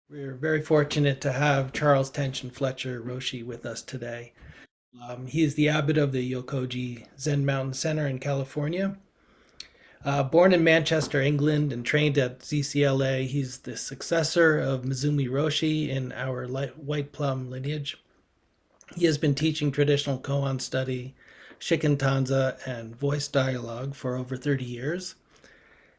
We're very fortunate to have Charles Tenshin Fletcher Roshi with us today. He is the abbot of the Yokoji Zen Mountain Center in California. Born in Manchester, England, and trained at ZCLA, he's the successor of Mizumi Roshi in our White Plum lineage. He has been teaching traditional koan study, shikantaza, and voice dialogue for over 30 years.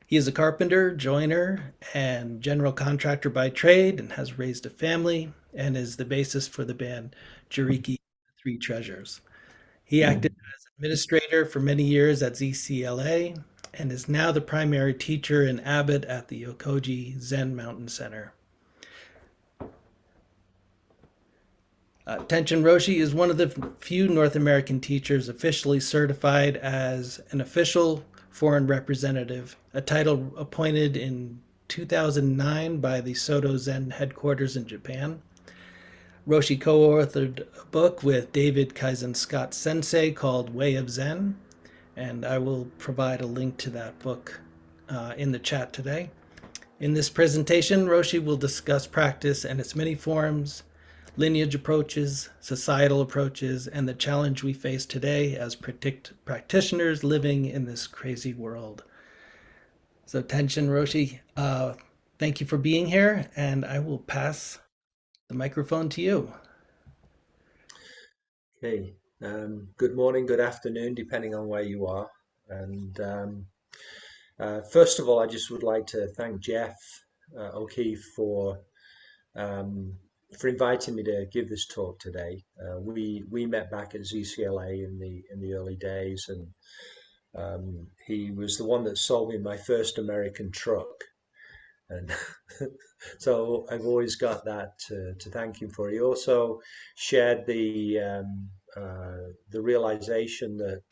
He is a carpenter, joiner, and general contractor by trade and has raised a family and is the bassist for the band Juriki Three Treasures. He acted as administrator for many years at ZCLA and is now the primary teacher and abbot at the Yokoji Zen Mountain Center. Tenshin Roshi is one of the few North American teachers officially certified as an official foreign representative, a title appointed in 2009 by the Soto Zen headquarters in Japan. Roshi co-authored a book with David Kaizen Scott Sensei called Way of Zen, and I will provide a link to that book in the chat today. In this presentation, Roshi will discuss practice and its many forms, lineage approaches, societal approaches, and the challenge we face today as practitioners living in this crazy world. So Tenshin Roshi, thank you for being here, and I will pass the microphone to you. Okay. Good morning, good afternoon, depending on where you are. And First of all, I just would like to thank Jeff O'Keefe um, for inviting me to give this talk today. We met back at ZCLA in the early days, and he was the one that sold me my first American truck. And so I've always got that to thank him for. He also shared the realization that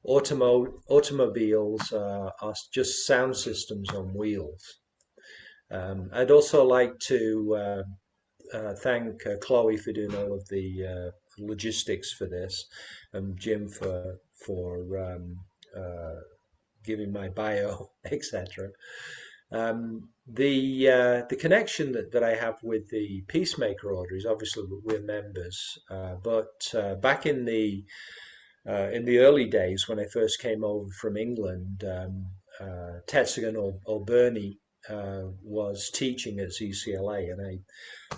automobiles are just sound systems on wheels. I'd also like to thank Chloe for doing all of the logistics for this, and Jim for giving my bio, etc. The connection that I have with the Peacemaker Order is obviously we're members, but back in the early days when I first came over from England, Tetsugan or Bernie was teaching at ZCLA, and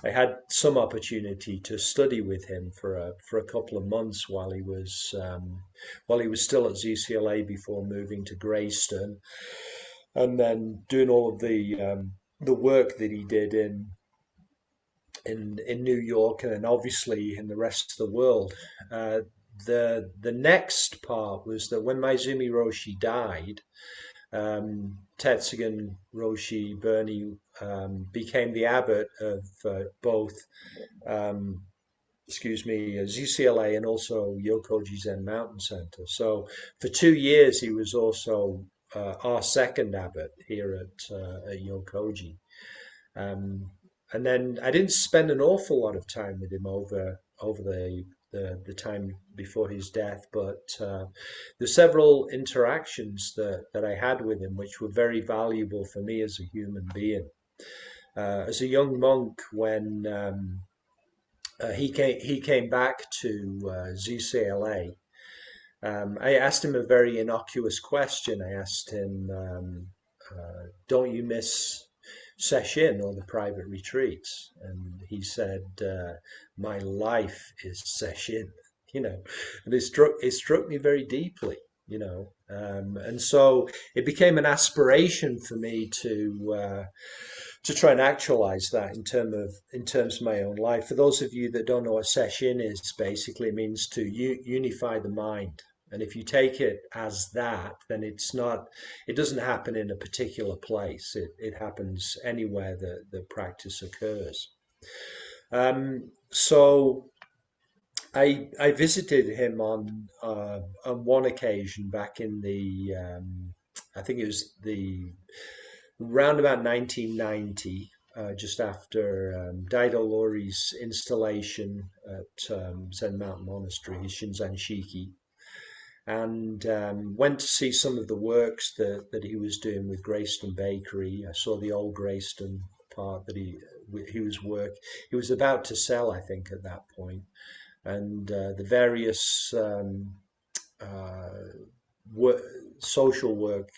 I had some opportunity to study with him for a couple of months while he was still at ZCLA before moving to Greyston and then doing all of the work that he did in New York and then obviously in the rest of the world. The next part was that when Maizumi Roshi died, Tetsugan Roshi Bernie became the abbot of both um, ZCLA and also Yokoji Zen Mountain Center. So for 2 years, he was also our second abbot here at Yokoji. Um, and then I didn't spend an awful lot of time with him over the time before his death, but there's several interactions that I had with him which were very valuable for me as a human being. As a young monk, when he came back to ZCLA. I asked him a very innocuous question. I asked him, "Don't you miss session or the private retreats?" And he said, "My life is session," you know, and it struck me very deeply, and so it became an aspiration for me to try and actualize that in terms of my own life. For those of you that don't know what session is, basically it means to unify the mind. And if you take it as that, then it doesn't happen in a particular place. It happens anywhere that the practice occurs. So I visited him on one occasion back in I think it was the round about 1990, just after Daido Lori's installation at Zen Mountain Monastery, his Shinzan Shiki, and went to see some of the works that he was doing with Greyston Bakery. I saw the old Greyston part he was about to sell, I think, at that point, and the various uh, work, social work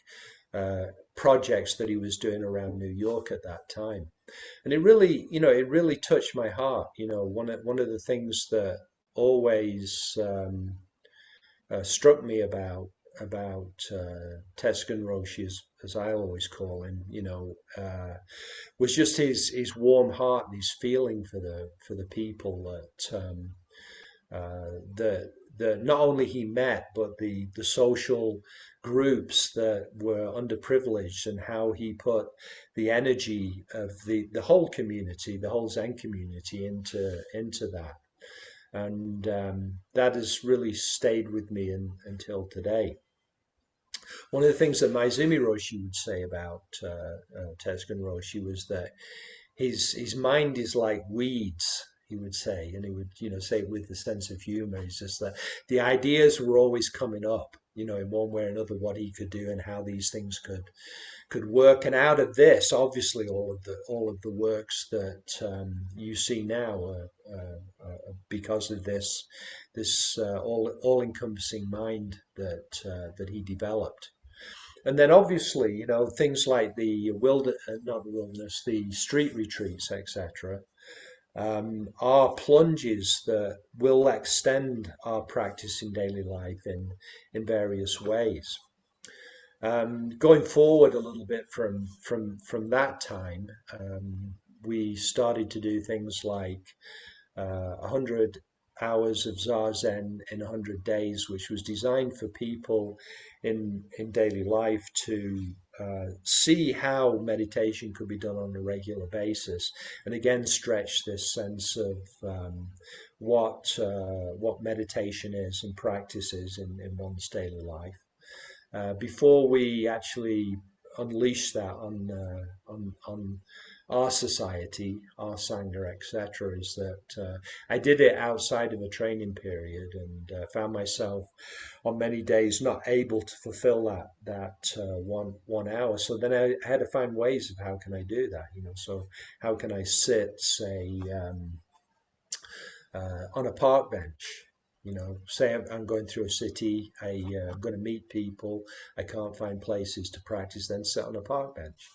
projects that he was doing around New York at that time. And it really, it really touched my heart. One of the things that always struck me about Tescan Roshi, as I always call him, was just his warm heart and his feeling for the people that not only he met, but the social groups that were underprivileged, and how he put the energy of the whole community, the whole Zen community, into that. And that has really stayed with me until today. One of the things that Maizumi Roshi would say about Tesgen Roshi was that his mind is like weeds, he would say, and he would, say it with a sense of humor. He's just that the ideas were always coming up, in one way or another, what he could do and how these things could work. And out of this, obviously, all of the works that you see now because of this all encompassing mind that he developed. And then obviously, things like the not the wilderness, the street retreats, etc., are plunges that will extend our practice in daily life in various ways. Going forward a little bit from that time, we started to do things like 100 hours of Zazen in 100 days, which was designed for people in daily life to see how meditation could be done on a regular basis, and again stretch this sense of what meditation is and practice is in one's daily life. Before we actually unleash that on our society, our sangha, etc., is that I did it outside of a training period, and found myself on many days not able to fulfill that 1 hour. So then I had to find ways of how can I do that. So how can I sit, say, on a park bench. Say I'm going through a city, I'm going to meet people, I can't find places to practice, then sit on a park bench,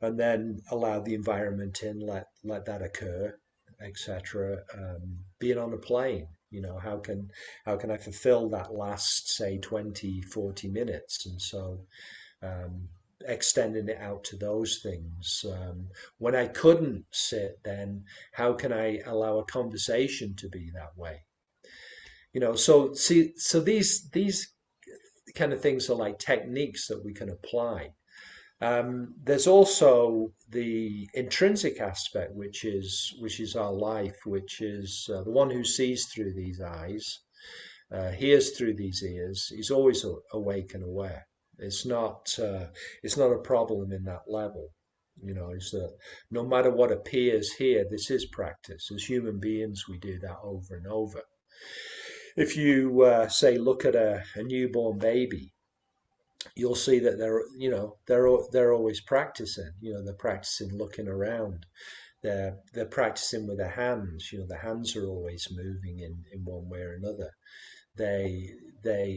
and then allow the environment in, let that occur, etc. Being on a plane, how can I fulfill that last, say, 20, 40 minutes? And so um, extending it out to those things. When I couldn't sit, then how can I allow a conversation to be that way? So see, so these kind of things are like techniques that we can apply. There's also the intrinsic aspect, which is our life, which is the one who sees through these eyes, hears through these ears. He's always awake and aware. It's not a problem in that level. Is that no matter what appears here, this is practice. As human beings, we do that over and over. If you say look at a newborn baby, you'll see that they're always practicing. They're practicing looking around. They're practicing with their hands. The hands are always moving in one way or another. They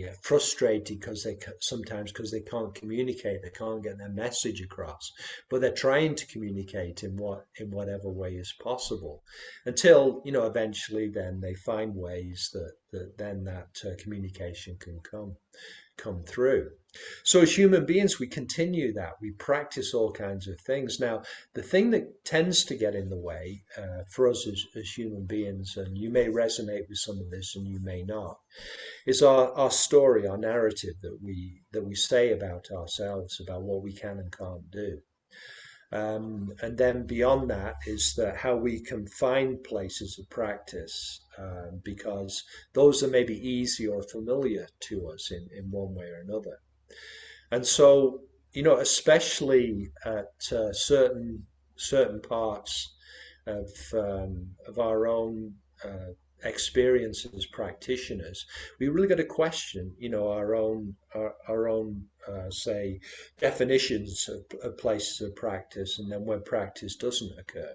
are frustrated because sometimes because they can't communicate, they can't get their message across, but they're trying to communicate in whatever way is possible, until eventually then they find ways that then that communication can come through. So as human beings, we continue that. We practice all kinds of things. Now, the thing that tends to get in the way for us as human beings, and you may resonate with some of this and you may not, is our story, our narrative that we say about ourselves, about what we can and can't do. And then beyond that is that how we can find places of practice, because those are maybe easy or familiar to us in one way or another. And so, especially at certain parts of our own experience as practitioners, we really got to question, our own say definitions of places of practice, and then when practice doesn't occur.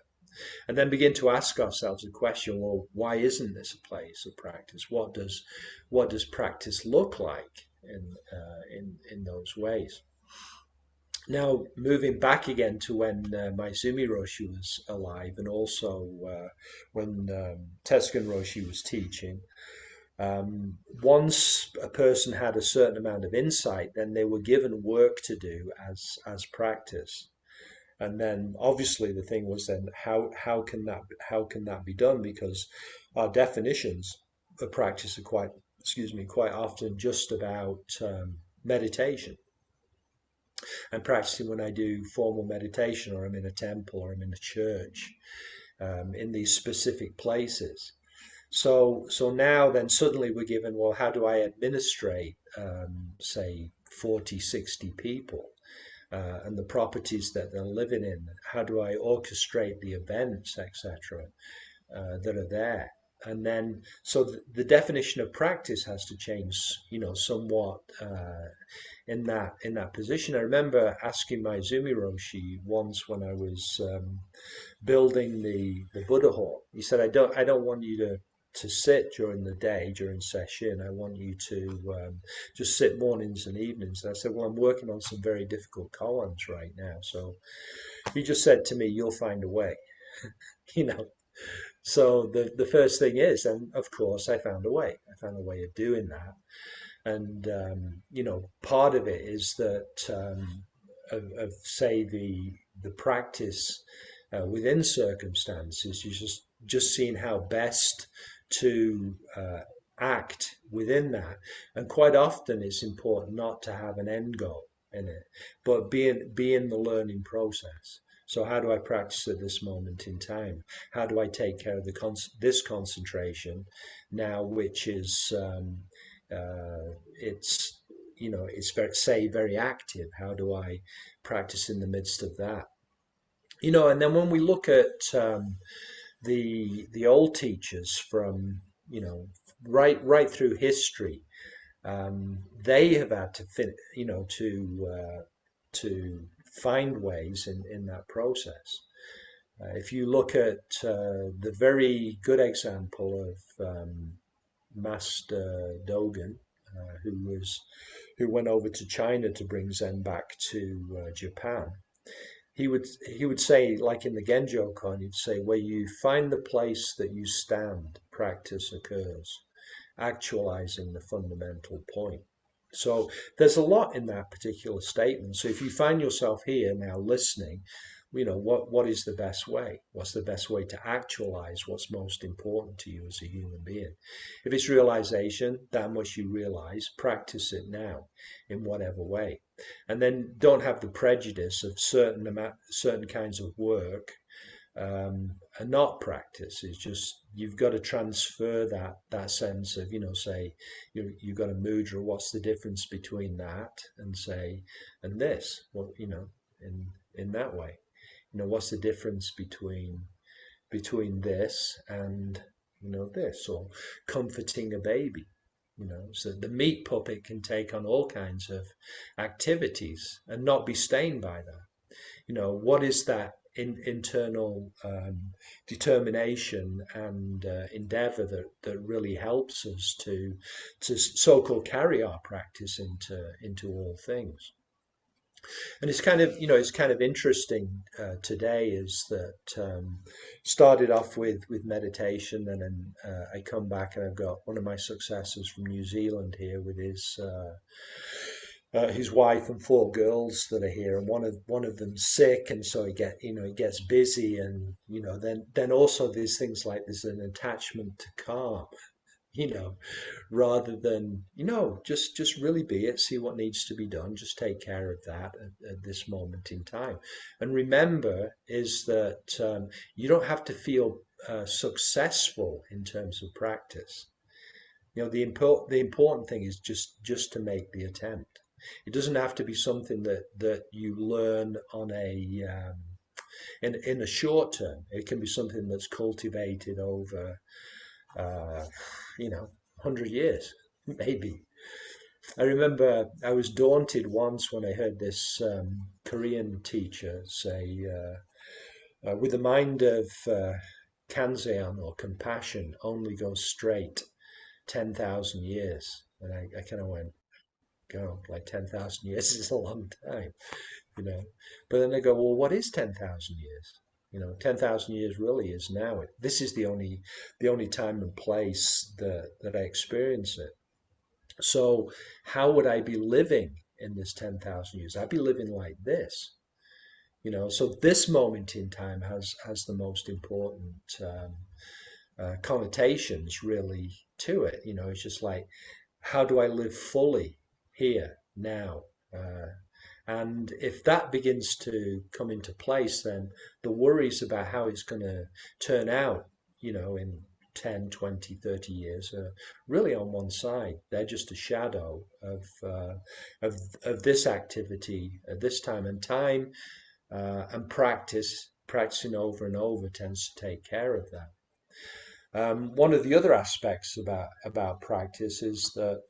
and then begin to ask ourselves the question, well, why isn't this a place of practice? What does practice look like in those ways? Now, moving back again to when Maizumi Roshi was alive, and also when Tesgen Roshi was teaching, once a person had a certain amount of insight, then they were given work to do as practice. And then obviously the thing was then how can that be done? Because our definitions of practice are quite often just about meditation. I'm practicing when I do formal meditation, or I'm in a temple, or I'm in a church, in these specific places. So now then suddenly we're given, well, how do I administrate, say, 40, 60 people, and the properties that they're living in? How do I orchestrate the events, etc., that are there? And then, so the definition of practice has to change, somewhat in that position. I remember asking my Zumi Roshi once when I was building the Buddha hall. He said, I don't want you to sit during the day during session. I want you to just sit mornings and evenings. And I said, well, I'm working on some very difficult koans right now. So he just said to me, you'll find a way, you know. So the first thing is, and of course I found a way. I found a way of doing that. And part of it is that of say the practice within circumstances, you just seeing how best to act within that. And quite often, it's important not to have an end goal in it, but be in the learning process. So how do I practice at this moment in time? How do I take care of this concentration now, which is it's it's very active. How do I practice in the midst of that? And then when we look at the old teachers from right through history, they have had to to find ways in that process. If you look at the very good example of Master Dogen, who went over to China to bring Zen back to Japan. He would say, like in the Genjo Kon, he'd say, where you find the place that you stand, practice occurs, actualizing the fundamental point. So there's a lot in that particular statement. So if you find yourself here now listening, what is the best way? What's the best way to actualize what's most important to you as a human being? If it's realization, that much you realize, practice it now in whatever way. And then don't have the prejudice of certain kinds of work and not practice. It's just you've got to transfer that sense of say you've got a mudra. What's the difference between that and say and this? Well, in that way, what's the difference between this and this, or comforting a baby. So the meat puppet can take on all kinds of activities and not be stained by that. What is that internal determination and endeavor that really helps us to so-called carry our practice into all things. And it's kind of interesting today is that started off with meditation, and then I come back and I've got one of my successors from New Zealand here with his wife and four girls that are here, and one of them's sick, and so it gets busy, and then also there's things like there's an attachment to calm, you know, rather than just really be it, see what needs to be done, just take care of that at this moment in time. And remember is that you don't have to feel successful in terms of practice. The important thing is just to make the attempt. It doesn't have to be something that you learn on in a short term. It can be something that's cultivated over uh, 100 years, maybe. I remember I was daunted once when I heard this Korean teacher say, with the mind of Kanzeon or compassion only goes straight 10,000 years. And I kind of went, go, like 10,000 years is a long time, you know. But then they go, well, what is 10,000 years? 10,000 years really is now. This is the only time and place that I experience it. So how would I be living in this 10,000 years? I'd be living like this. So this moment in time has the most important connotations really to it. It's just like, how do I live fully here now? And if that begins to come into place, then the worries about how it's going to turn out, in 10, 20, 30 years are really on one side. They're just a shadow of this activity at this time. And time and practicing over and over tends to take care of that. One of the other aspects about practice is that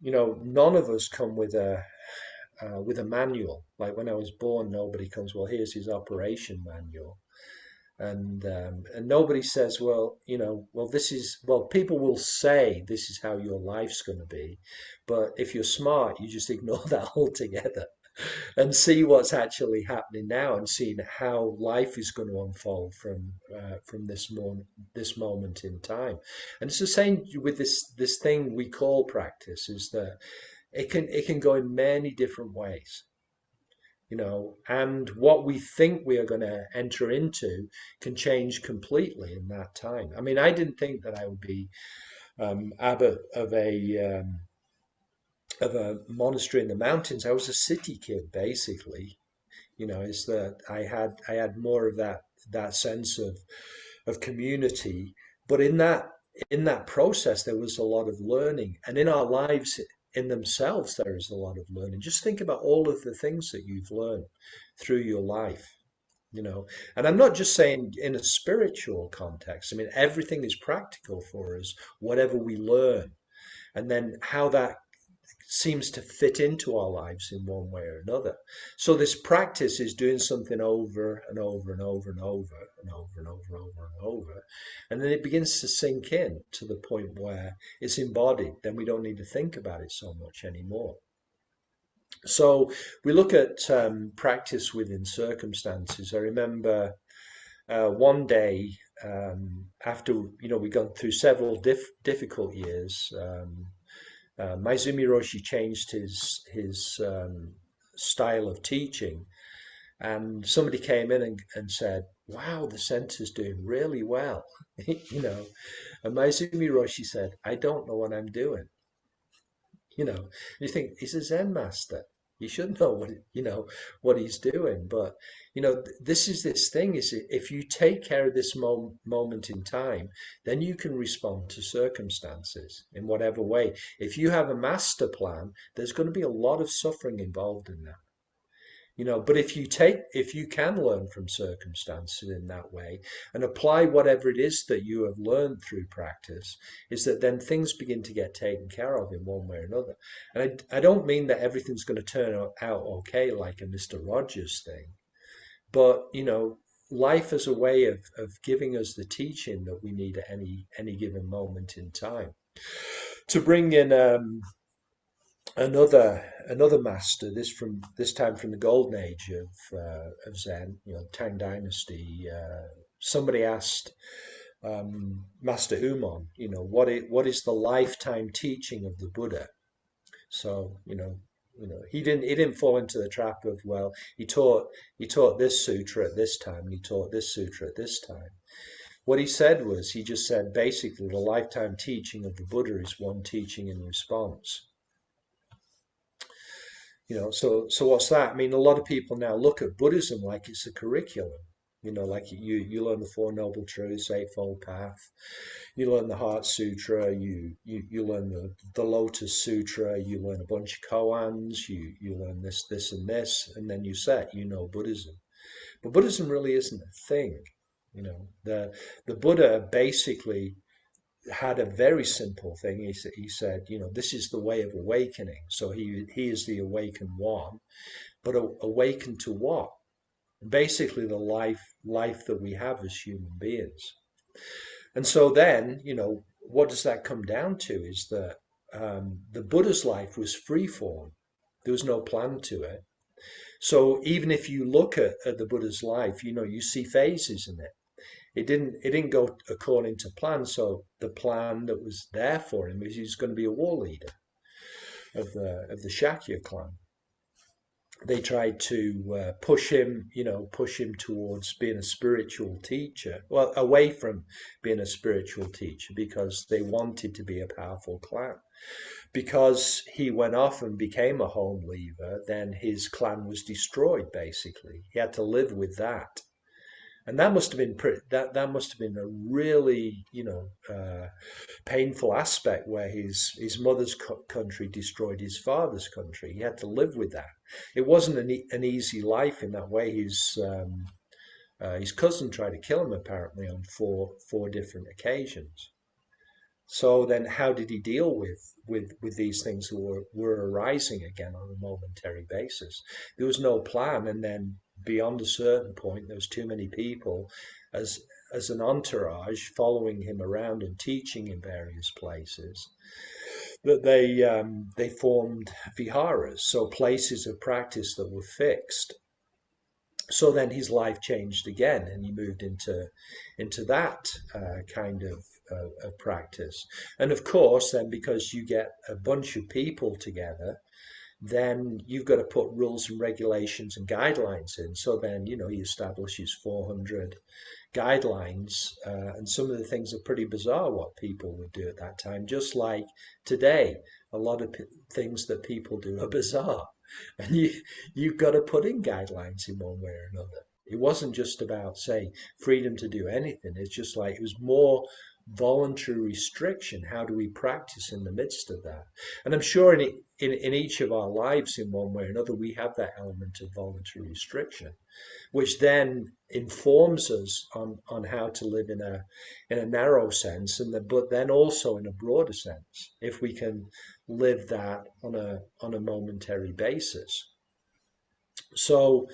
none of us come with a manual. Like when I was born, nobody comes, well, here's his operation manual, and nobody says, well, people will say this is how your life's going to be, but if you're smart, you just ignore that altogether and see what's actually happening now and seeing how life is going to unfold from this moment in time. And it's the same with this thing we call practice, is that it can go in many different ways, and what we think we are going to enter into can change completely in that time. I mean, I didn't think that I would be abbot of a monastery in the mountains. I was a city kid, basically. Is that I had more of that sense of community, but in that process there was a lot of learning, and in our lives in themselves there is a lot of learning. Just think about all of the things that you've learned through your life. And I'm not just saying in a spiritual context. I mean, everything is practical for us, whatever we learn, and then how that seems to fit into our lives in one way or another. So this practice is doing something over and over and over and over and over and over and over and over. And then it begins to sink in to the point where it's embodied. Then we don't need to think about it so much anymore. So we look at practice within circumstances. I remember one day, after we'd gone through several difficult years. Maizumi Roshi changed his style of teaching, and somebody came in and said, "Wow, the center's doing really well," you know. And Maizumi Roshi said, "I don't know what I'm doing." You think he's a Zen master. He should know what he's doing. But this is this thing: is if you take care of this moment in time, then you can respond to circumstances in whatever way. If you have a master plan, there's going to be a lot of suffering involved in that. But if you can learn from circumstances in that way and apply whatever it is that you have learned through practice, is that then things begin to get taken care of in one way or another. And I don't mean that everything's going to turn out okay like a Mr. Rogers thing, but life as a way of giving us the teaching that we need at any given moment in time. To bring in another master, this time from the golden age of Zen, Tang Dynasty. Somebody asked Master Umon, what is the lifetime teaching of the Buddha? So he didn't fall into the trap of, well, he taught this sutra at this time and he taught this sutra at this time. What he said was, he just said basically the lifetime teaching of the Buddha is one teaching in response. So what's that? I mean, a lot of people now look at Buddhism like it's a curriculum. Like you learn the Four Noble Truths, Eightfold Path. You learn the Heart Sutra. You learn the Lotus Sutra. You learn a bunch of koans. You learn this, and this, and then you know Buddhism. But Buddhism really isn't a thing. The Buddha basically had a very simple thing. He said, this is the way of awakening. So he is the awakened one, but awakened to what? basically the life that we have as human beings. And so then, what does that come down to is that the Buddha's life was free form. There was no plan to it. So even if you look at the Buddha's life, you see phases in it. It didn't go according to plan. So the plan that was there for him is he's going to be a war leader of the Shakya clan. They tried to push him towards being a spiritual teacher, well, away from being a spiritual teacher because they wanted to be a powerful clan. Because he went off and became a home leaver, then his clan was destroyed. Basically, he had to live with that, and that must have been that must have been a really painful aspect where his mother's country destroyed his father's country. He had to live with that. It wasn't an easy life in that way. His cousin tried to kill him apparently on four different occasions. So then, how did he deal with these things that were arising again on a momentary basis? There was no plan, and then beyond a certain point, there was too many people as as an entourage following him around and teaching in various places that they formed viharas, so places of practice that were fixed. So then his life changed again, and he moved into that kind of practice. And of course, then because you get a bunch of people together, then you've got to put rules and regulations and guidelines in. So then, he establishes 400 guidelines, and some of the things are pretty bizarre what people would do at that time. Just like today, a lot of things that people do are bizarre, and you've got to put in guidelines in one way or another. It wasn't just about, say, freedom to do anything. It's just like it was more voluntary restriction. How do we practice in the midst of that? And I'm sure in each of our lives, in one way or another, we have that element of voluntary restriction, which then informs us on how to live in a narrow sense, but then also in a broader sense, if we can live that on a momentary basis. So,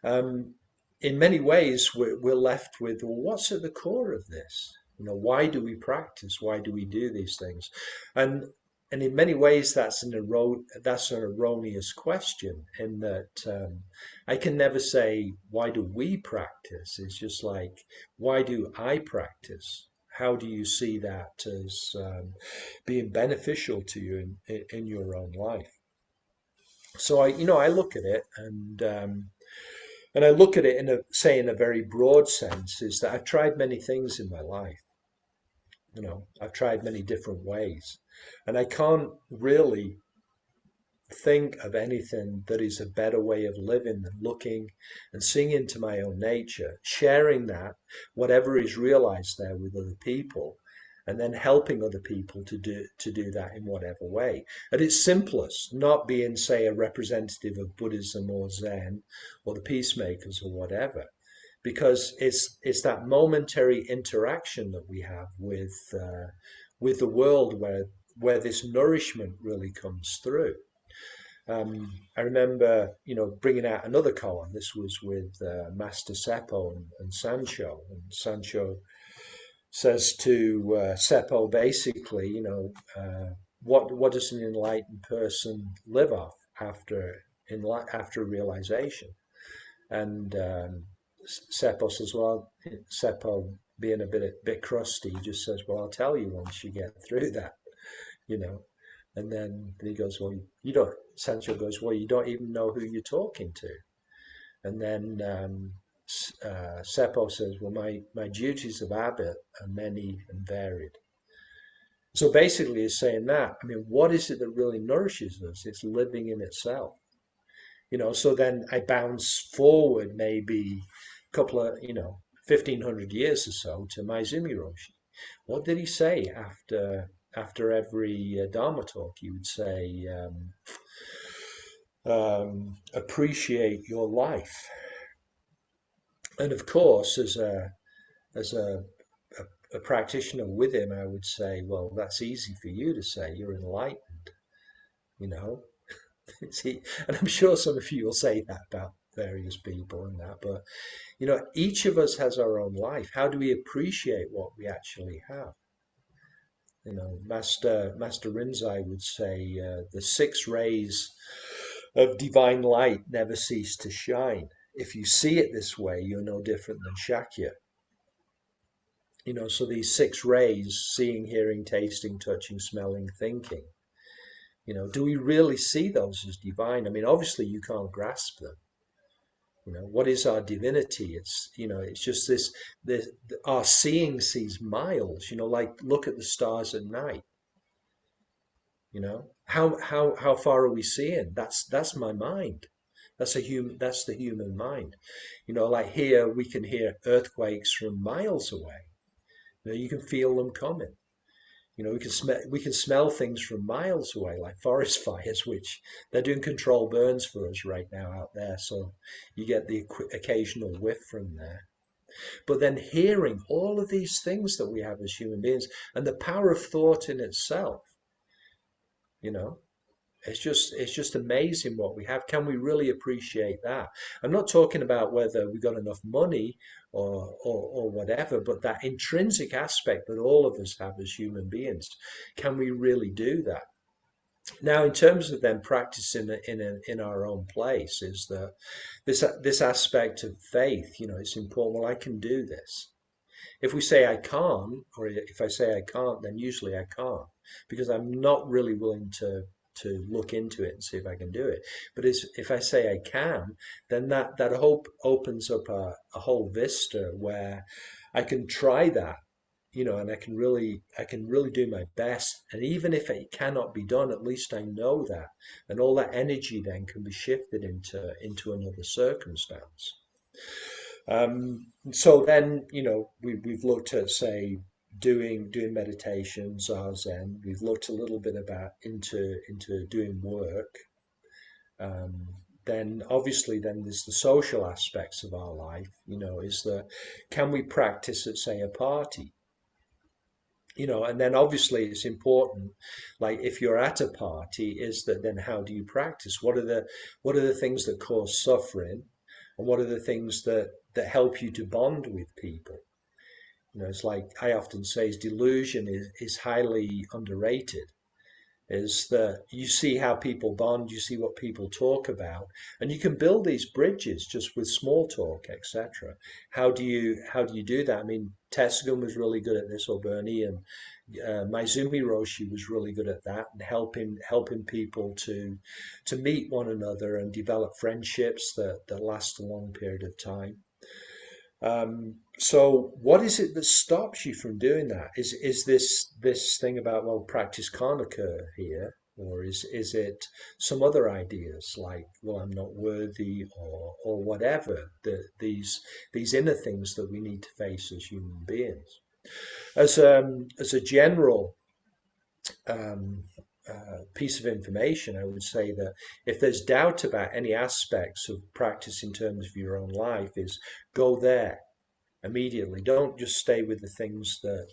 in many ways, we're left with, well, what's at the core of this? Why do we practice? Why do we do these things? And and in many ways, that's an erroneous question. In that, I can never say why do we practice. It's just like, why do I practice? How do you see that as being beneficial to you in your own life? So I look at it, and I look at it in a very broad sense, is that I've tried many things in my life. I've tried many different ways, and I can't really think of anything that is a better way of living than looking and seeing into my own nature, sharing that, whatever is realized there, with other people, and then helping other people to do that in whatever way. At its simplest, not being, say, a representative of Buddhism or Zen or the peacemakers or whatever, because it's that momentary interaction that we have with the world where this nourishment really comes through. I remember, bringing out another koan. This was with Master Seppo and Sancho. And Sancho says to Seppo, basically, what does an enlightened person live off after realization? And Seppo says, well, Seppo, being a bit crusty, just says, well, I'll tell you once you get through that, you know. And then he goes, well, you don't. Sancho goes, well, you don't even know who you're talking to. And then Seppo says, well, my duties of abbot are many and varied. So basically, he's saying that. I mean, what is it that really nourishes us? It's living in itself. So then I bounce forward maybe a couple of, 1500 years or so to Maizumi Roshi. What did he say after every Dharma talk? He would say, appreciate your life. And of course, as a practitioner with him, I would say, well, that's easy for you to say. You're enlightened, you know. And I'm sure some of you will say that various people and that. But each of us has our own life. How do we appreciate what we actually have? Master Rinzai would say the six rays of divine light never cease to shine. If you see it this way, you're no different than Shakya. So these six rays, seeing, hearing, tasting, touching, smelling, thinking, do we really see those as divine? I mean, obviously you can't grasp them. What is our divinity? It's just this, our seeing sees miles, like look at the stars at night. How far are we seeing? That's my mind. That's the human mind. Like here we can hear earthquakes from miles away. You can feel them coming. We can smell things from miles away, like forest fires, which they're doing control burns for us right now out there. So you get the occasional whiff from there. But then hearing all of these things that we have as human beings and the power of thought in itself, you know, it's just amazing what we have. Can we really appreciate that? I'm not talking about whether we got enough money or whatever, but that intrinsic aspect that all of us have as human beings. Can we really do that? Now, in terms of then practicing it in our own place, is that this aspect of faith, it's important. Well, I can do this. If we say I can't, or if I say I can't, then usually I can't because I'm not really willing to look into it and see if I can do it. But if I say I can, then that hope opens up a whole vista where I can try that, and I can really do my best. And even if it cannot be done, at least I know that, and all that energy then can be shifted into another circumstance. So then, we've looked at, say, doing meditation, zazen. We've looked a little bit about into doing work. Um, then obviously, then there's the social aspects of our life. Is that can we practice at, say, a party? And then obviously it's important, like if you're at a party, is that then how do you practice? What are the things that cause suffering, and what are the things that help you to bond with people? It's like I often say, is delusion is highly underrated. Is that you see how people bond, you see what people talk about, and you can build these bridges just with small talk, etc. How do you do that? I mean, Tetsugun was really good at this, or Bernie, and Maizumi Roshi was really good at that, and helping people to meet one another and develop friendships that last a long period of time. So what is it that stops you from doing that? Is this thing about, well, practice can't occur here, or is it some other ideas like, well, I'm not worthy, or whatever, these inner things that we need to face as human beings? As a general um, piece of information, I would say that if there's doubt about any aspects of practice in terms of your own life, is go there immediately. Don't just stay with the things that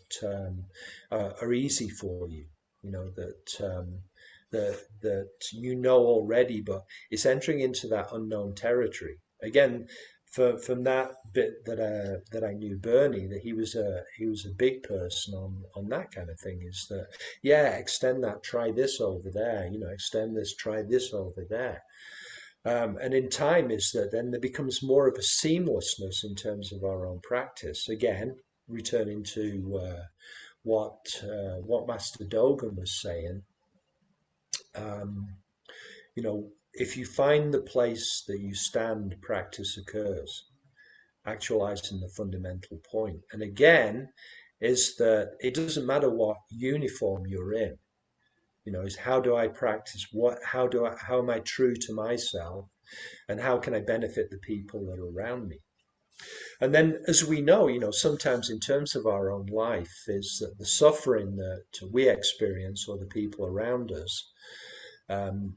are easy for you. That you know already, but it's entering into that unknown territory again. From that bit that I knew Bernie, that he was a big person on that kind of thing. Is that, yeah, extend that, try this over there, extend this, try this over there. And in time, is that then there becomes more of a seamlessness in terms of our own practice. Again, returning to what Master Dogen was saying, um, if you find the place that you stand, practice occurs, actualizing the fundamental point. And again, is that it doesn't matter what uniform you're in. Is how do I practice? How am I true to myself? And how can I benefit the people that are around me? And then, as we know, sometimes in terms of our own life, is that the suffering that we experience or the people around us um,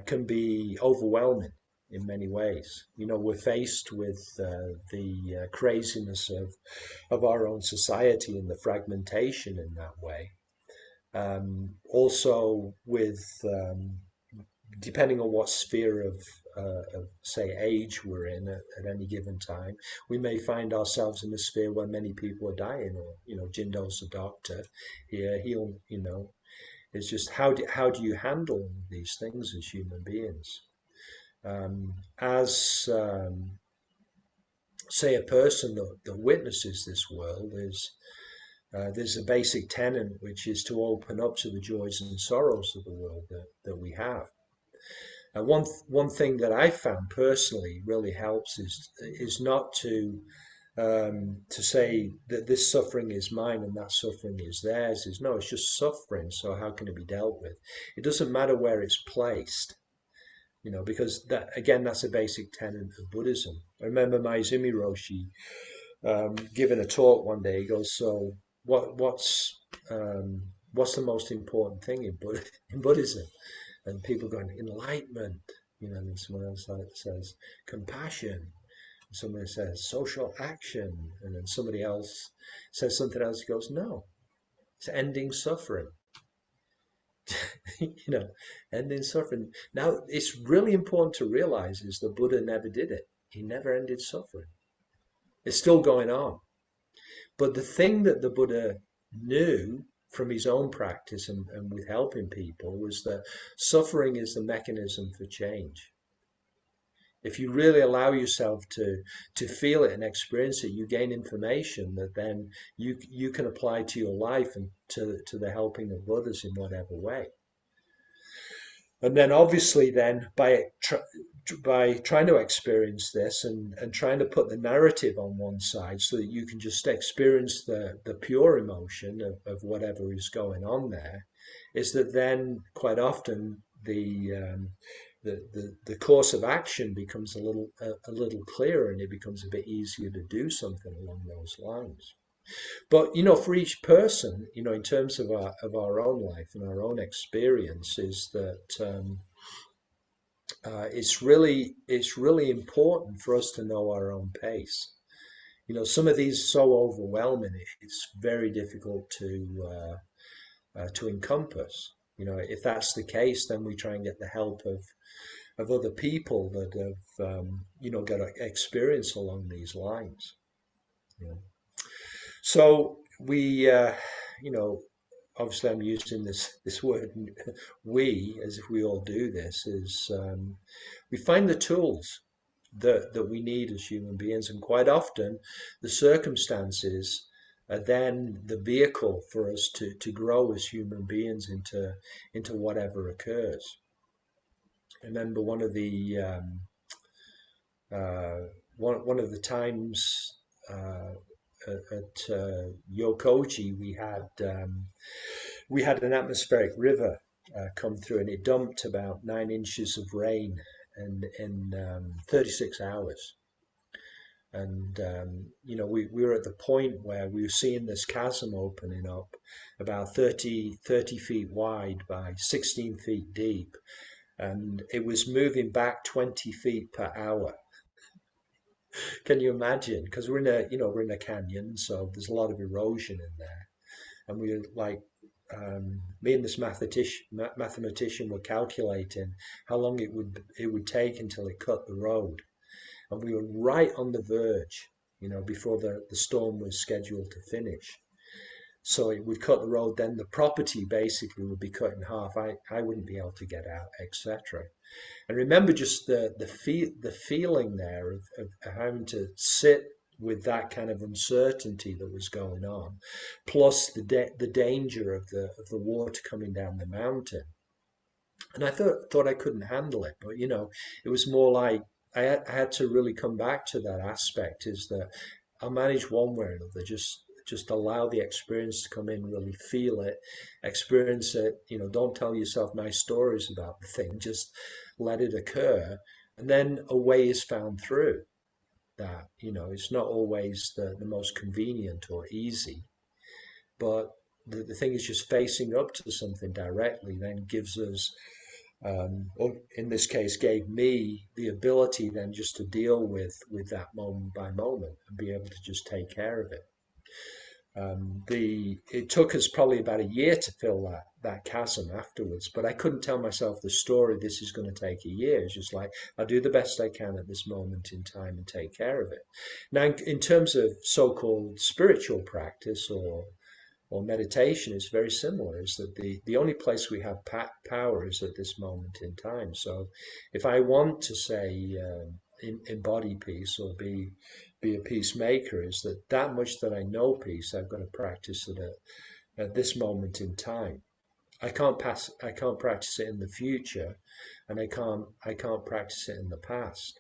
can be overwhelming in many ways. We're faced with the craziness of our own society and the fragmentation in that way. Also with depending on what sphere of say age we're in at any given time, we may find ourselves in a sphere where many people are dying. Or Jindo's the doctor here. He'll it's just how do you handle these things as human beings? As say a person that witnesses this world is there's a basic tenet which is to open up to the joys and sorrows of the world that we have. One thing that I found personally really helps is not to say that this suffering is mine and that suffering is theirs. Is no, it's just suffering. So how can it be dealt with? It doesn't matter where it's placed, because that again, that's a basic tenet of Buddhism. I remember Maizumi Roshi giving a talk one day. He goes, "So what's the most important thing in Buddhism?" And people going, "Enlightenment." And someone else says compassion. Somebody says social action, and then somebody else says something else. He goes, "No, it's ending suffering." you know, Ending suffering. Now, it's really important to realize is the Buddha never did it. He never ended suffering. It's still going on. But the thing that the Buddha knew from his own practice and with helping people was that suffering is the mechanism for change. If you really allow yourself to feel it and experience it, you gain information that then you can apply to your life and to the helping of others in whatever way. And then obviously then by trying to experience this and trying to put the narrative on one side so that you can just experience the pure emotion of whatever is going on there, is that then quite often the course of action becomes a little clearer, and it becomes a bit easier to do something along those lines. But for each person, in terms of our own life and our own experience, is that it's really important for us to know our own pace. Some of these are so overwhelming; it's very difficult to encompass. If that's the case, then we try and get the help of other people that have got experience along these lines. You know. So we, obviously, I'm using this word "we" as if we all do this. Is we find the tools that we need as human beings, and quite often the circumstances are then the vehicle for us to grow as human beings into whatever occurs. I remember uh, one of the times at Yokoji we had an atmospheric river come through, and it dumped about 9 inches of rain in 36 hours. And we were at the point where we were seeing this chasm opening up about 30 feet wide by 16 feet deep, and it was moving back 20 feet per hour. Can you imagine? Because we're in a canyon, so there's a lot of erosion in there, and we were like, me and this mathematician were calculating how long it would take until it cut the road, and we were right on the verge, before the storm was scheduled to finish. So it would cut the road, then the property basically would be cut in half. I wouldn't be able to get out, etc. And remember just the feeling there of having to sit with that kind of uncertainty that was going on, plus the danger of the water coming down the mountain. And I thought I couldn't handle it, but it was more like I had to really come back to that aspect, is that I'll manage one way or another. Just allow the experience to come in, really feel it, experience it. Don't tell yourself nice stories about the thing. Just let it occur, and then a way is found through that. It's not always the most convenient or easy, but the thing is just facing up to something directly then gives us, or in this case, gave me the ability then just to deal with that moment by moment and be able to just take care of it. The it took us probably about a year to fill that chasm afterwards, but I couldn't tell myself the story. This is going to take a year. It's just like I'll do the best I can at this moment in time and take care of it. Now, in terms of so-called spiritual practice or meditation, is very similar. Is that the only place we have power is at this moment in time. So, if I want to say embody peace or be a peacemaker, is that much that I know peace, I've got to practice it at this moment in time. I can't practice it in the future, and I can't practice it in the past.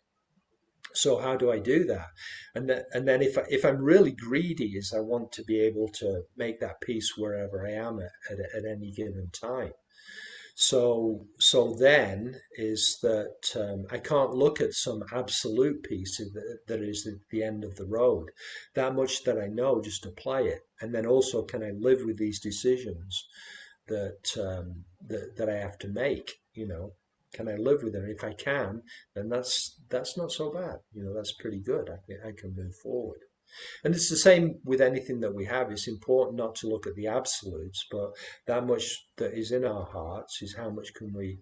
So how do I do that? And then if I'm really greedy, is I want to be able to make that peace wherever I am at any given time. So then is that I can't look at some absolute peace that is at the end of the road. That much that I know, just apply it, and then also can I live with these decisions that I have to make? Can I live with them? If I can, then that's not so bad. That's pretty good. I can move forward. And it's the same with anything that we have. It's important not to look at the absolutes, but that much that is in our hearts is how much can we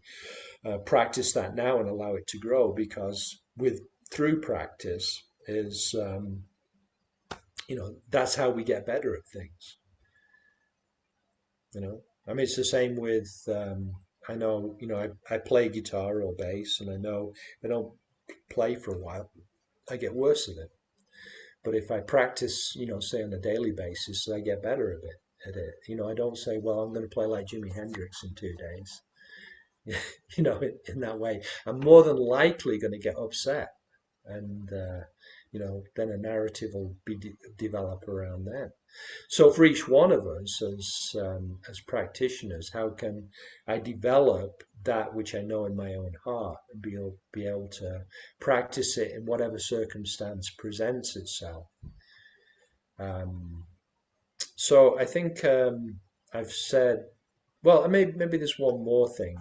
practice that now and allow it to grow. Because with through practice is that's how we get better at things. I mean, it's the same with I know I play guitar or bass, and I know if I don't play for a while, I get worse at it. But if I practice, say on a daily basis, I get better at it. I don't say, well, I'm going to play like Jimi Hendrix in 2 days. In that way, I'm more than likely going to get upset, and then a narrative will be develop around that. So for each one of us as practitioners, how can I develop that which I know in my own heart and be able to practice it in whatever circumstance presents itself? Um, so I think I've said, well, maybe there's one more thing.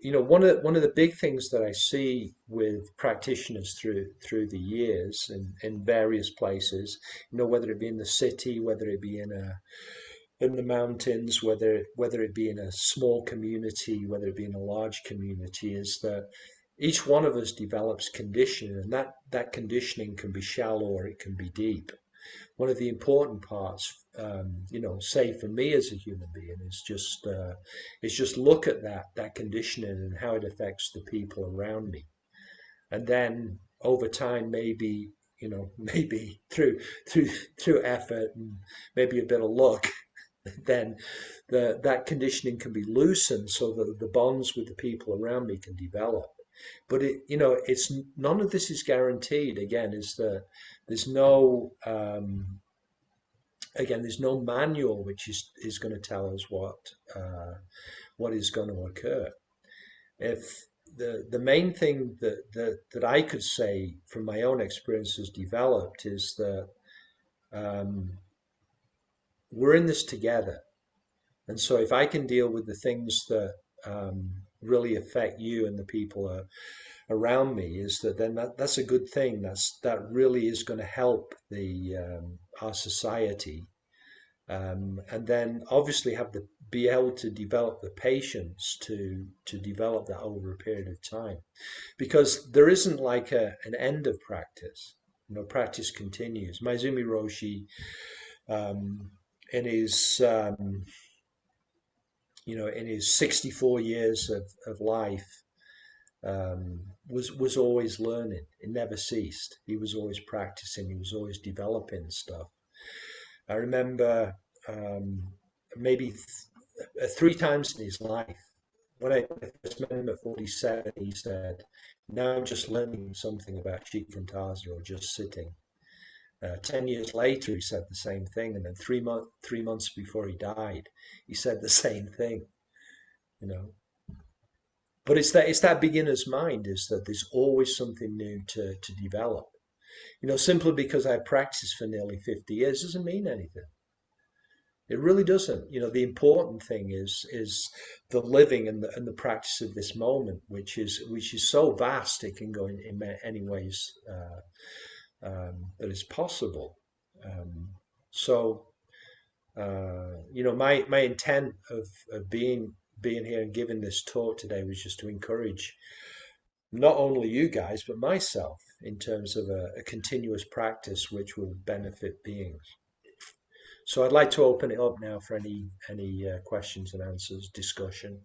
One of the big things that I see with practitioners through the years in various places, whether it be in the city, whether it be in the mountains, whether it be in a small community, whether it be in a large community, is that each one of us develops conditioning, and that conditioning can be shallow or it can be deep. One of the important parts, say for me as a human being, is just look at that conditioning and how it affects the people around me, and then over time, maybe maybe through effort and maybe a bit of luck, then that conditioning can be loosened so that the bonds with the people around me can develop. But it's none of this is guaranteed. Is that there's no there's no manual which is going to tell us what is going to occur. If the main thing that I could say from my own experience has developed is that um, we're in this together. And so if I can deal with the things that really affect you and the people around me, is that then that's a good thing. That really is going to help the our society, and then obviously be able to develop the patience to develop that over a period of time, because there isn't like an end of practice. Practice continues. Maizumi Roshi, in his in his 64 years of life, was always learning. It never ceased. He was always practicing. He was always developing stuff. I remember maybe 3 times in his life. When I first met him at 47, he said, "Now I'm just learning something about shikantaza or just sitting." 10 years later, he said the same thing, and then 3 months before he died, he said the same thing. You know, but it's that beginner's mind, is that there's always something new to develop. Simply because I practiced for nearly 50 years doesn't mean anything. It really doesn't. The important thing is the living and the practice of this moment, which is so vast it can go in any ways that is possible. Um, so my intent of being here and giving this talk today was just to encourage not only you guys but myself in terms of a continuous practice which will benefit beings. So I'd like to open it up now for any questions and answers discussion.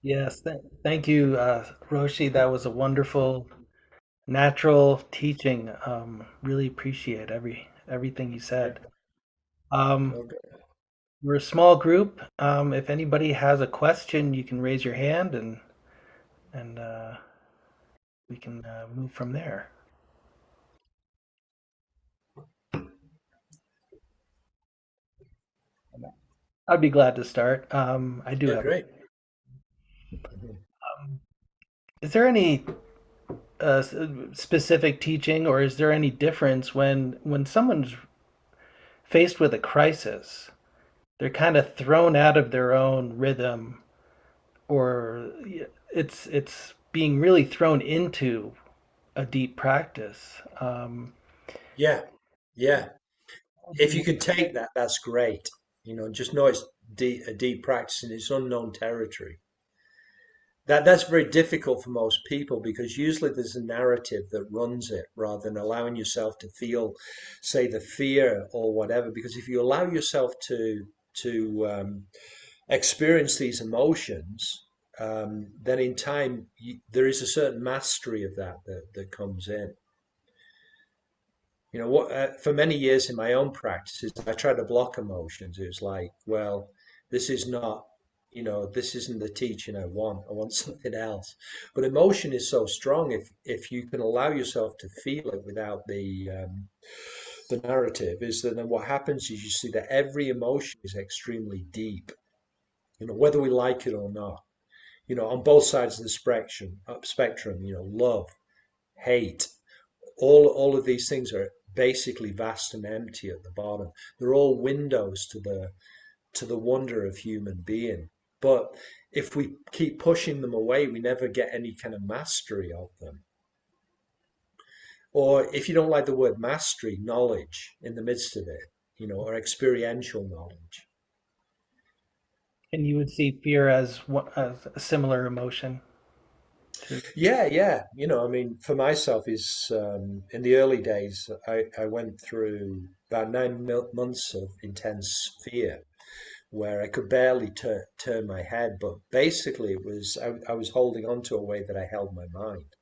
Yes, thank you, Roshi. That was a wonderful, natural teaching. Really appreciate everything you Yeah. said. Um, Okay. we're a small group. If anybody has a question, you can raise your hand, and we can move from there. I'd be glad to start. I do Yeah, have. great. Mhm. Um, is there any specific teaching, or is there any difference when someone's faced with a crisis? They're kind of thrown out of their own rhythm, or it's being really thrown into a deep practice. Yeah, yeah. If you Do can take that, that's great. Just know it's a deep practice in its unknown territory. That's very difficult for most people because usually there's a narrative that runs it rather than allowing yourself to feel, say, the fear or whatever. Because if you allow yourself to experience these emotions, then in time there is a certain mastery of that comes in. What for many years in my own practices, I tried to block emotions. It was like, well, this is not, this isn't the teaching I want. I want something else. But emotion is so strong if you can allow yourself to feel it without the narrative, is that then what happens is you see that every emotion is extremely deep. Whether we like it or not. On both sides of the spectrum, love, hate, all of these things are basically vast and empty at the bottom. They're all windows to the wonder of human being. But if we keep pushing them away, we never get any kind of mastery of them. Or if you don't like the word mastery, knowledge in the midst of it, or experiential knowledge. and you would see fear as a similar emotion to. Yeah, yeah. I mean, for myself, is in the early days, I went through about 9 months of intense fear where I could barely turn my head. But basically, I was holding on to a way that I held my mind,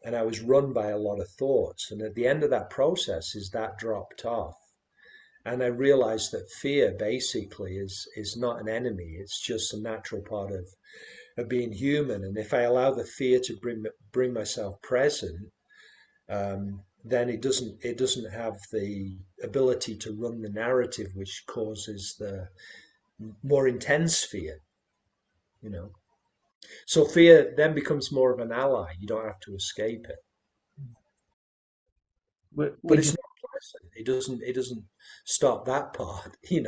and I was run by a lot of thoughts. And at the end of that process, is that dropped off, and I realized that fear basically is not an enemy. It's just a natural part of being human. And if I allow the fear to bring myself present, then it doesn't have the ability to run the narrative, which causes the more intense fear. You know, so fear then becomes more of an ally. You don't have to escape it, but Would it's you not pleasant. It doesn't stop that part. In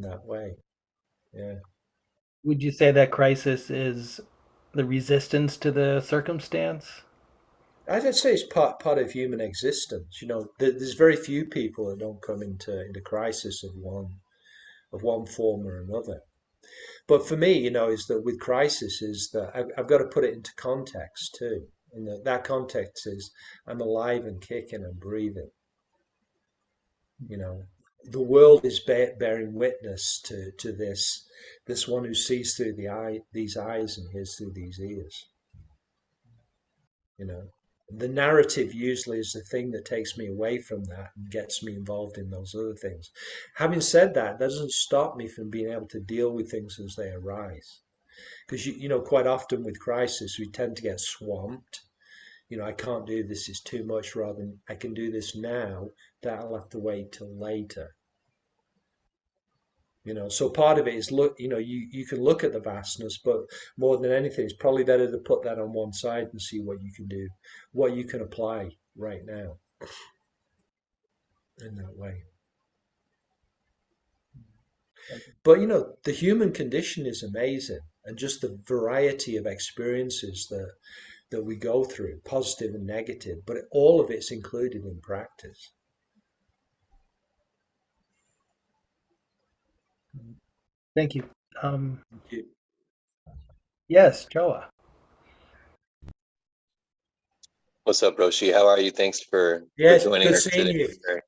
that way. Yeah, would you say that crisis is the resistance to the circumstance? I'd say it's part of human existence. There's very few people that don't come into crisis of one form or another. But for me, is that with crisis is that I've got to put it into context too. And that context is I'm alive and kicking and breathing. You know, the world is bearing witness to this one who sees through these eyes and hears through these ears. You know, the narrative usually is the thing that takes me away from that and gets me involved in those other things. Having said that, that doesn't stop me from being able to deal with things as they arise. Because quite often with crisis, we tend to get swamped. I can't do this; it's too much. Rather than I can do this now, that'll have to wait till later. So part of it is look. You can look at the vastness, but more than anything, it's probably better to put that on one side and see what you can do, what you can apply right now in that way. But the human condition is amazing, and just the variety of experiences that we go through, positive and negative, but all of it's included in practice. Thank you. Um, You- yes, Joa. What's up, Roshi? How are you? Thanks for Yes, joining good us seeing today. you. Very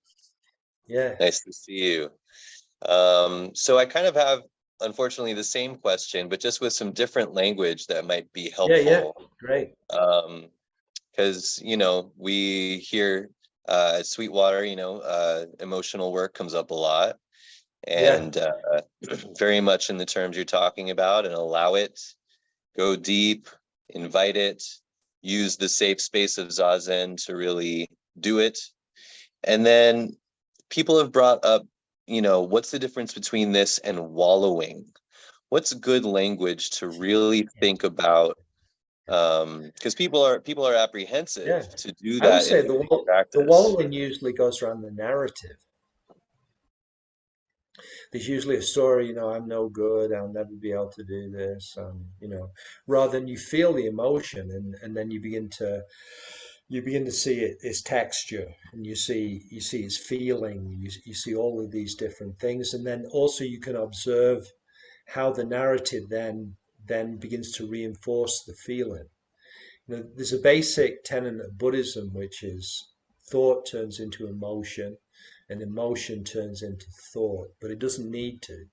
Yeah, nice to see you. So I kind of have, unfortunately, the same question, but just with some different language that might be yeah, helpful. great. Because, we hear at Sweetwater, emotional work comes up a lot, Yeah, and very much in the terms you're talking about, and allow it, go deep, invite it, use the safe space of Zazen to really do it. And then people have brought up, what's the difference between this and wallowing? What's good language to really think about? Because people are yeah. apprehensive to do I would that in say daily the practice. wallowing usually goes around the narrative. There's usually a story, I'm no good, I'll never be able to do this, rather than you feel the emotion, and then you begin to see its texture, and you see its feeling, you see all of these different things, and then also you can observe how the narrative then begins to reinforce the feeling. There's a basic tenet of Buddhism, which is thought turns into emotion, and emotion turns into thought, but it doesn't need to.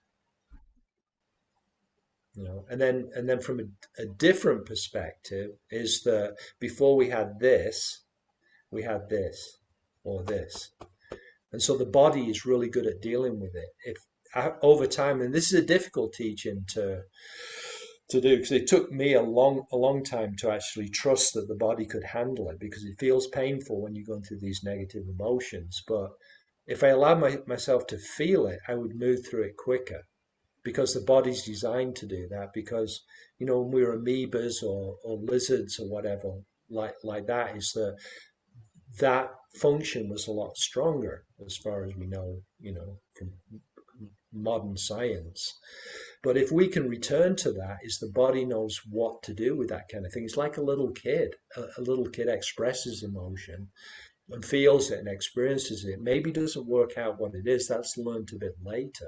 And then from a different perspective is that before we had this or this, and so the body is really good at dealing with it. If over time, and this is a difficult teaching to do, because it took me a long time to actually trust that the body could handle it, because it feels painful when you're going through these negative emotions. But if I allowed myself to feel it, I would move through it quicker, because the body's designed to do that. Because when we're amoebas or lizards or whatever, like that, is that function was a lot stronger, as far as we know, from modern science. But if we can return to that, is the body knows what to do with that kind of thing. It's like a little kid. A little kid expresses emotion and feels it and experiences it. Maybe doesn't work out what it is. That's learned a bit later.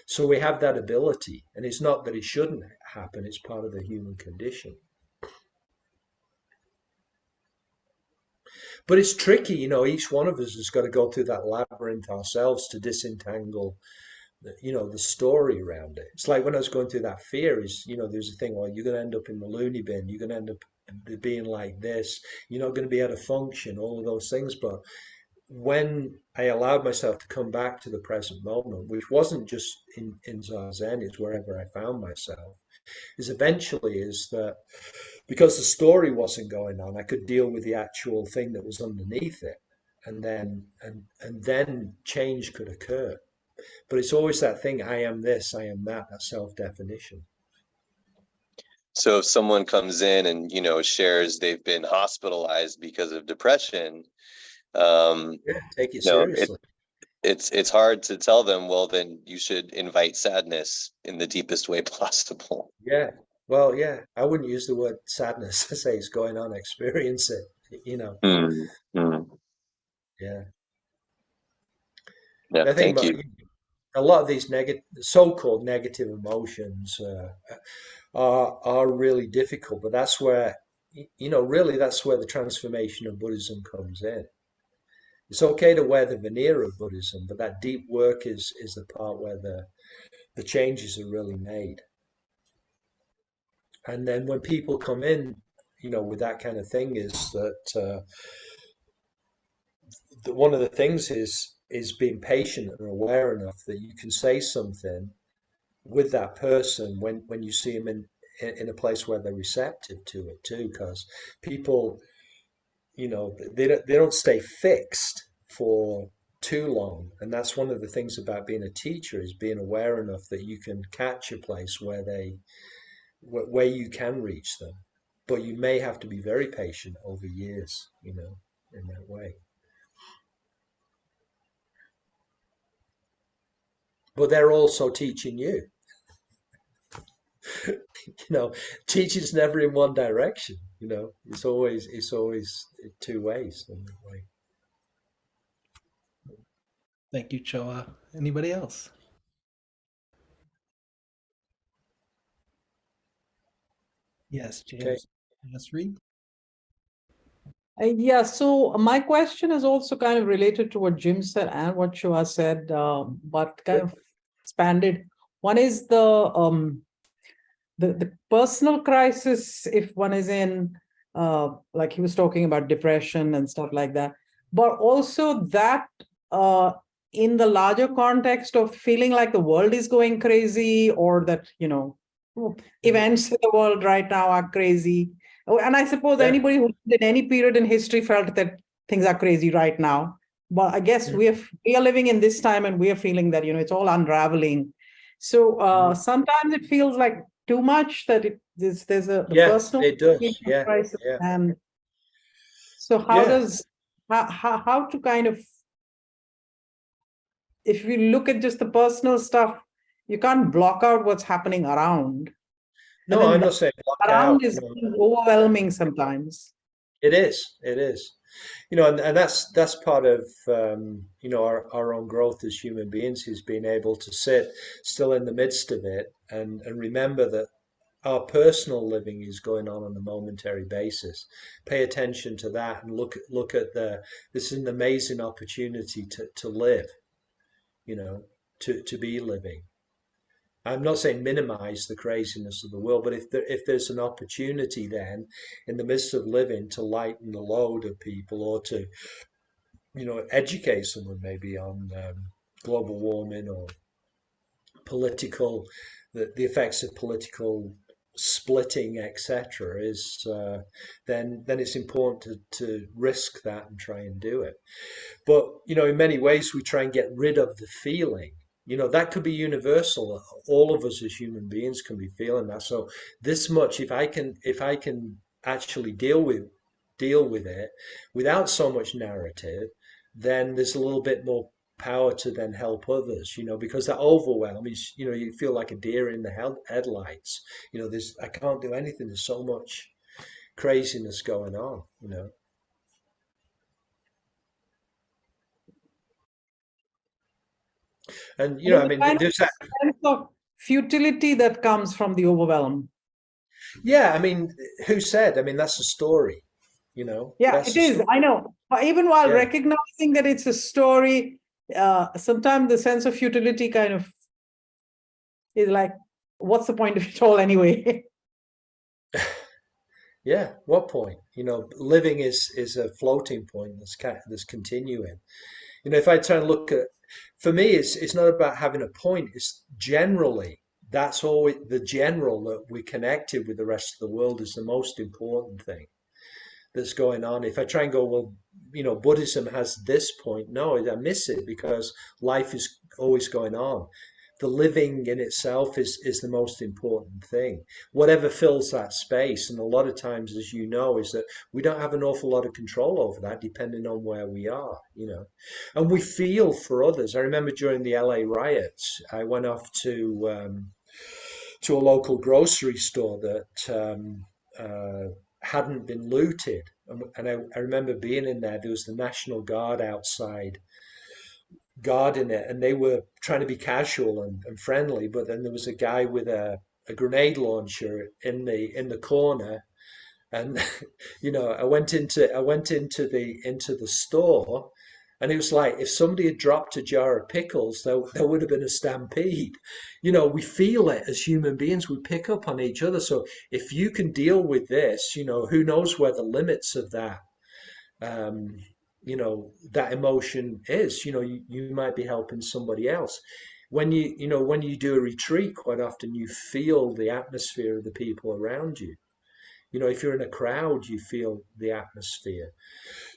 So we have that ability, and it's not that it shouldn't happen. It's part of the human condition. But it's tricky, each one of us has got to go through that labyrinth ourselves to disentangle the story around it. It's like when I was going through that fear, there's a thing, well, you're going to end up in the loony bin, you're going to end up being like this, you're not going to be able to function, all of those things. But when I allowed myself to come back to the present moment, which wasn't just in Zazen, it's wherever I found myself, is eventually is that because the story wasn't going on, I could deal with the actual thing that was underneath it, and then change could occur. But it's always that thing, I am this, I am that self-definition. So if someone comes in and shares they've been hospitalized because of depression, um, Yeah, take it you know, it, seriously. it's hard to tell them, well, then you should invite sadness in the deepest way possible. Yeah. Well, yeah, I wouldn't use the word sadness. I say it's going on, experience it, you know. Mm, mm. Yeah. Yeah, I think thank about you. a lot of these so-called negative emotions are really difficult, but that's where, really that's where the transformation of Buddhism comes in. It's okay to wear the veneer of Buddhism, but that deep work is the part where the changes are really made. And then when people come in, with that kind of thing, is that one of the things is being patient and aware enough that you can say something with that person when you see them in a place where they're receptive to it too. Because people, they don't stay fixed for too long, and that's one of the things about being a teacher, is being aware enough that you can catch a place where you can reach them, but you may have to be very patient over years, in that way. But they're also teaching you. You know, teaching's never in one direction. You know, it's always two ways. In a way. Thank you, Choa. Anybody else? Yes, Okay. James. Let's read. Yeah, so my question is also kind of related to what Jim said and what Shua said, but kind of expanded. One is the personal crisis if one is in, like he was talking about depression and stuff like that, but also that uh, in the larger context of feeling like the world is going crazy, or that, events in the world right now are crazy. Oh, and I suppose Yeah. anybody who in any period in history felt that things are crazy right now. But I guess Mm, we are living in this time, and we are feeling that it's all unraveling. So mm. sometimes it feels like too much, that there's the Yeah, personal it does. Yeah, crisis. yeah, And so yeah. how to kind of, if we look at just the personal stuff, you can't block out what's happening around, and No, then I'm that not saying block around out. is No, overwhelming sometimes. it is. It is. And that's part of our own growth as human beings is being able to sit still in the midst of it and remember that our personal living is going on a momentary basis. Pay attention to that and look at this is an amazing opportunity to live, you know, to be living. I'm not saying minimize the craziness of the world, but if there's an opportunity then in the midst of living to lighten the load of people or to educate someone maybe on global warming or political, the effects of political splitting, etc., is then it's important to risk that and try and do it. But in many ways, we try and get rid of the feeling. That could be universal. All of us as human beings can be feeling that. So this much, if I can actually deal with it without so much narrative, then there's a little bit more power to then help others. Because that overwhelm is, you feel like a deer in the headlights. There's I can't do anything. There's so much craziness going on. And And there's I a mean, kind there's of that. sense of futility that comes from the overwhelm. Yeah, I mean, who said? I mean, that's a story, Yeah, that's it a is. story. I know. But even while Yeah. recognizing that it's a story, sometimes the sense of futility kind of is like, what's the point of it all anyway? Yeah. What point? Living is a floating point that's continuing. If I try and look at, for me, it's not about having a point. It's generally that's always the general that we connected with the rest of the world is the most important thing that's going on. If I try and go, well, Buddhism has this point, no, I miss it because life is always going on. The living in itself is the most important thing. Whatever fills that space, and a lot of times, as you know, is that we don't have an awful lot of control over that, depending on where we are. And we feel for others. I remember during the LA riots, I went off to a local grocery store that hadn't been looted. And I remember being in there. There was the National Guard outside guarding it, and they were trying to be casual and friendly. But then there was a guy with a grenade launcher in the corner, and I went into the store, and it was like if somebody had dropped a jar of pickles, there would have been a stampede. We feel it as human beings. We pick up on each other. So if you can deal with this, who knows where the limits of um, that emotion is. You might be helping somebody else. When you do a retreat, quite often you feel the atmosphere of the people around you. If you're in a crowd, you feel the atmosphere.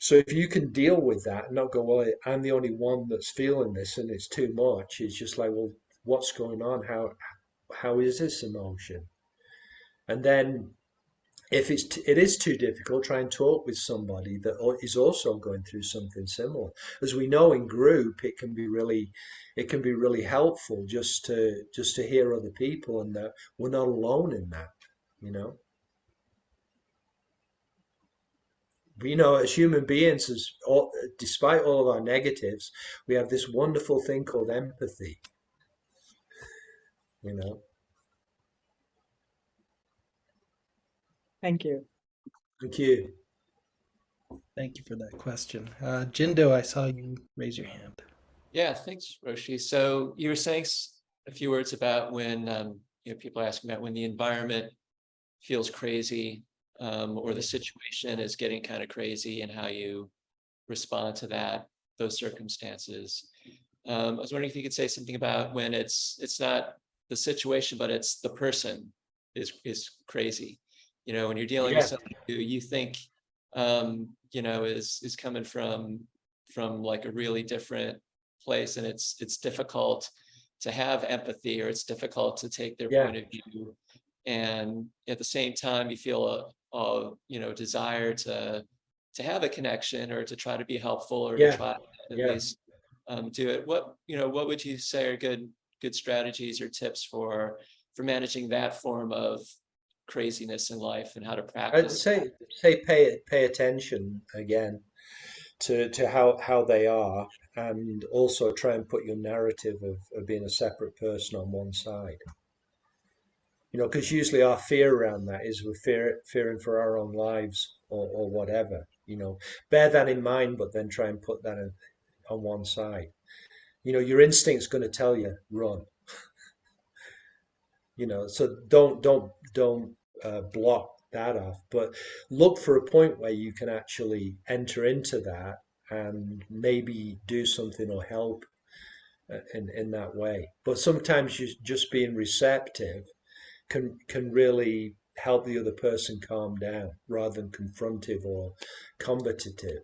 So if you can deal with that and not go, well, I'm the only one that's feeling this and it's too much. It's just like, well, what's going on? How is this emotion? And then if it is too difficult, try and talk with somebody that is also going through something similar. As we know, in group, it can be really helpful just to hear other people, and that we're not alone in that. You know, as human beings, despite all of our negatives, we have this wonderful thing called empathy. You know, Thank you. thank you. Thank you for that question. Jindo, I saw you raise your hand. Yeah, thanks, Roshi. So you were saying a few words about when people are asking about when the environment feels crazy, or the situation is getting kind of crazy, and how you respond to those circumstances. I was wondering if you could say something about when it's not the situation, but it's the person is crazy. When you're dealing with Yeah, somebody who you think is coming from like a really different place, and it's difficult to have empathy, or it's difficult to take their yeah, point of view, and at the same time you feel a desire to have a connection, or to try to be helpful, or to yeah, try to at yeah. least do it. What would you say are good strategies or tips for managing that form of craziness in life, and how to I'd practice? say pay attention again to how they are, and also try and put your narrative of being a separate person on one side. Because usually our fear around that is we're fearing for our own lives, or whatever. Bear that in mind, but then try and put that on one side. Your instinct's going to tell you run. So don't block that off, but look for a point where you can actually enter into that and maybe do something or help in that way. But sometimes just being receptive can really help the other person calm down, rather than confrontive or combative.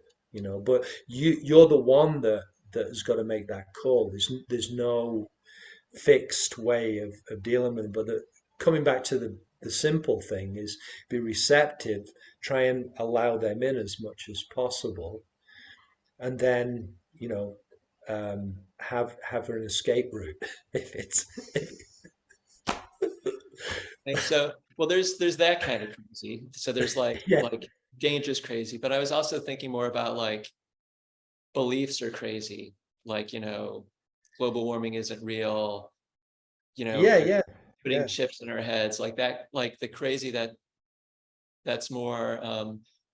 But you're the one that has got to make that call. There's no fixed way of dealing with it. But coming back to the simple thing is be receptive, try and allow them in as much as possible, and then have an escape route if it's And so, well, there's that kind of crazy. So there's like yeah, dangerous crazy, but I was also thinking more about like beliefs are crazy, like global warming isn't real. yeah, They're yeah, putting yeah, chips in our heads, like that, like the crazy that's more.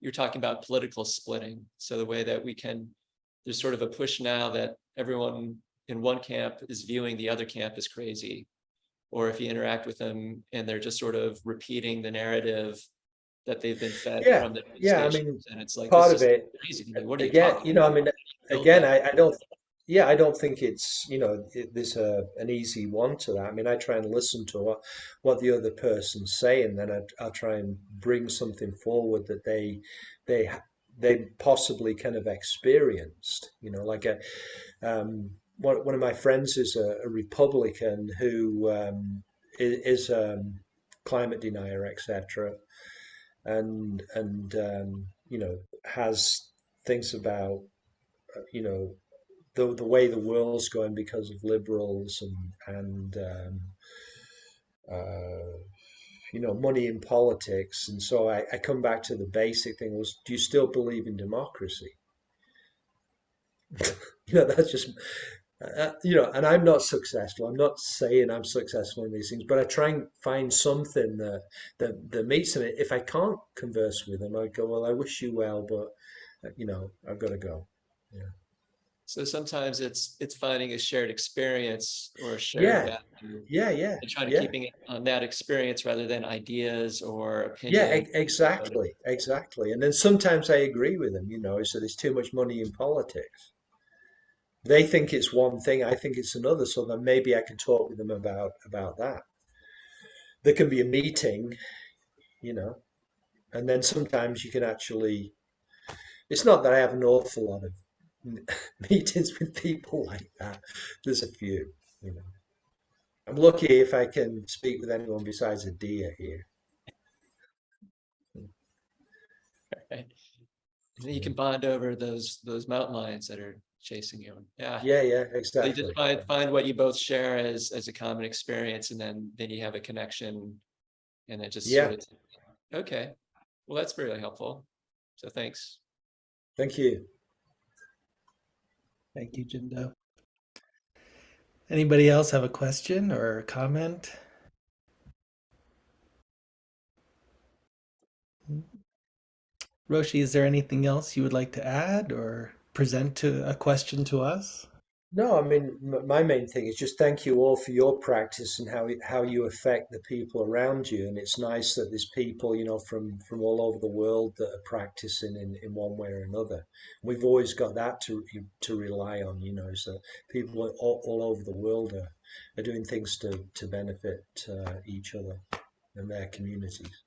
You're talking about political splitting. So the way that there's sort of a push now that everyone in one camp is viewing the other camp as crazy, or if you interact with them and they're just sort of repeating the narrative that they've been fed yeah, from the news yeah. I stations, mean, and it's like, part this of is it crazy to me. What are you again. talking about? I mean, Built again, that. I don't. Yeah, I don't think it's there's an easy one to that. I mean, I try and listen to what the other person's saying, then I'll try and bring something forward that they they possibly kind of experienced. Like one of my friends is a Republican who is climate denier, etc., and has things about the way the world's going because of liberals and uh, money in politics. And so I come back to the basic thing: was, do you still believe in democracy? That's just and I'm not successful. I'm not saying I'm successful in these things, but I try and find something that meets them. If I can't converse with them, I go, well, I wish you well, but I've got to go. Yeah, So sometimes it's finding a shared experience or a shared yeah, value, yeah, yeah, and trying to yeah. keeping it on that experience rather than ideas or Yeah, opinion. exactly, exactly. And then sometimes I agree with them. So there's too much money in politics. They think it's one thing, I think it's another. So then maybe I can talk with them about that. There can be a meeting, you know, and then sometimes you can actually. It's not that I have an awful lot of meetings with people like that. There's a few, you know. I'm lucky if I can speak with anyone besides a deer here. Right. And then you can bond over those mountain lions that are chasing you. Yeah. Yeah, yeah, So you just exactly. find what you both share as a common experience, and then you have a connection, and it just sort Yeah, of, okay. Well, that's really helpful. So thanks. thank you. Thank you, Jindo. Anybody else have a question or a comment? Roshi, is there anything else you would like to add or present to a question to us? No, I mean, my main thing is just thank you all for your practice and how you affect the people around you. And it's nice that there's people, from all over the world that are practicing in one way or another. We've always got that to rely on, so people all over the world are doing things to benefit each other and their communities.